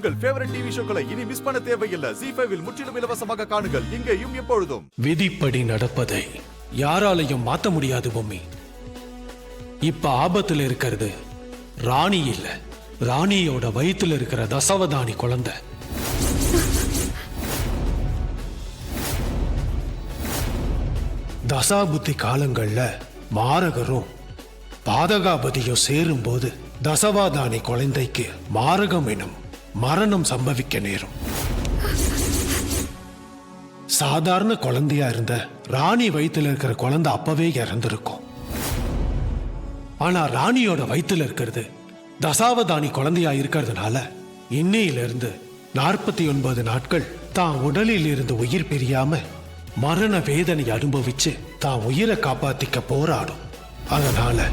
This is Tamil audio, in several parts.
உங்கள் ஃபேவரட் டிவி ஷோக்களை இனி மிஸ் பண்ண தேவையில்லை. ZEE5 இல் முற்றிலும் இலவசமாக காணுங்கள். இங்கேயும் எப்பொழுதும். விதிப்படி நடப்பதை யாராலையும் மாத்த முடியாது பொம்மி. இப்ப ஆபத்துல இருக்கிறது ராணி இல்ல, ராணியோட வயித்துல இருக்கிற தசவதானி குழந்தை. தசாபுத்தி காலங்கள்ல மாரகரும் பாதகாபதியும் சேரும் போது தசவாதானி குழந்தைக்கு மாரகம் எனும் மரணம் சம்பவிக்க நேரும். சாதாரண குழந்தையா இருந்த ராணி வயித்துல இருக்கிற குழந்தை அப்பவே இறந்திருக்கும். ஆனா ராணியோட வயித்துல இருக்கிறது தசாவதானி குழந்தையா இருக்கிறதுனால இன்னையிலிருந்து 49 நாட்கள் தான் உடலில் இருந்து உயிர் பிரியாம மரண வேதனை அனுபவிச்சு தான் உயிரை காப்பாத்திக்க போராடும். அதனால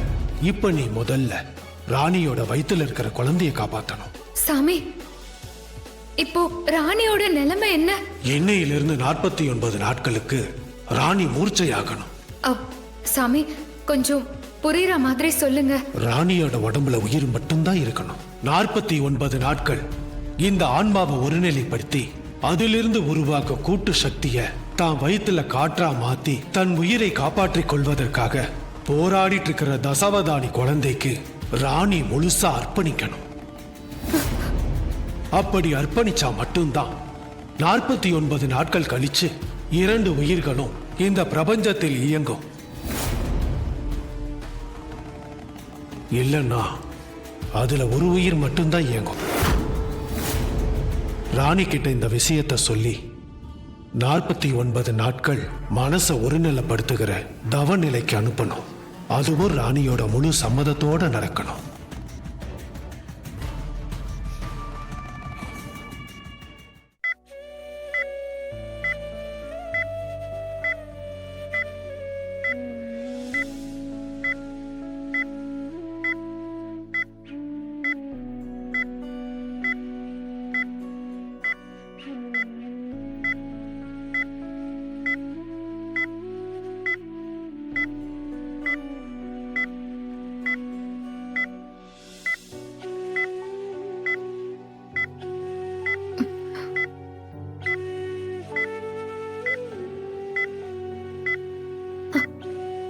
இப்ப நீ முதல்ல ராணியோட வயித்துல இருக்கிற குழந்தைய காப்பாத்தணும். சாமி, இப்போ ராணியோட நிலைமை என்ன? இன்னையிலிருந்து 49 நாட்களுக்கு ராணி மூர்ச்சையாகணும். சாமி, கொஞ்சம் புரியுற மாதிரி சொல்லுங்க. ராணியோட உடம்புல உயிர் மட்டும்தான் இருக்கணும். 49 நாட்கள் இந்த ஆன்மாவை ஒருநிலைப்படுத்தி அதிலிருந்து உருவாக்க கூட்டு சக்திய தான் வயிற்றுல காற்றா மாத்தி தன் உயிரை காப்பாற்றிக் கொள்வதற்காக போராடிட்டு இருக்கிற தசவதானி குழந்தைக்கு ராணி முழுசா அர்ப்பணிக்கணும். அப்படி அர்ப்பணிச்சா மட்டும்தான் 49 நாட்கள் கழிச்சு 2 உயிர்களும் இந்த பிரபஞ்சத்தில் இயங்கும். இல்லைன்னா அதுல ஒரு உயிர் மட்டும்தான் இயங்கும். ராணி கிட்ட இந்த விஷயத்தை சொல்லி 49 நாட்கள் மனசை ஒருநிலைப்படுத்துகிற தவ நிலைக்கு அனுப்பணும். அதுவும் ராணியோட முழு சம்மதத்தோட நடக்கணும்.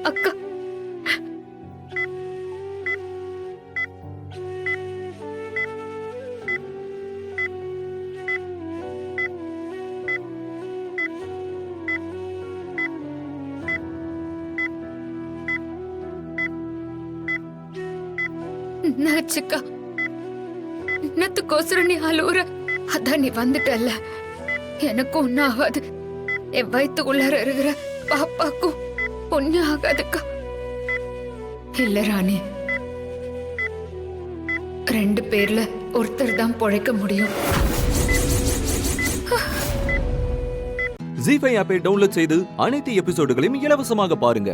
அக்கா, நச்சுக்கா, என்னத்துக்கோசரம் நீ அழுவுற? அதான் நீ வந்துட்டல்ல, எனக்கும் ஒன்னும் ஆகாது. என் வயிற்றுக்குள்ளார இருக்கிற பாப்பாக்கும் ஒன்னும் ஆகாதுக்கா. இல்ல ராணி, 2 பேர்ல ஒருத்தர் தான் பொழைக்க முடியும். ZEE5 ஆப்பை டவுன்லோட் செய்து அனைத்து எபிசோடுகளையும் இலவசமாக பாருங்க.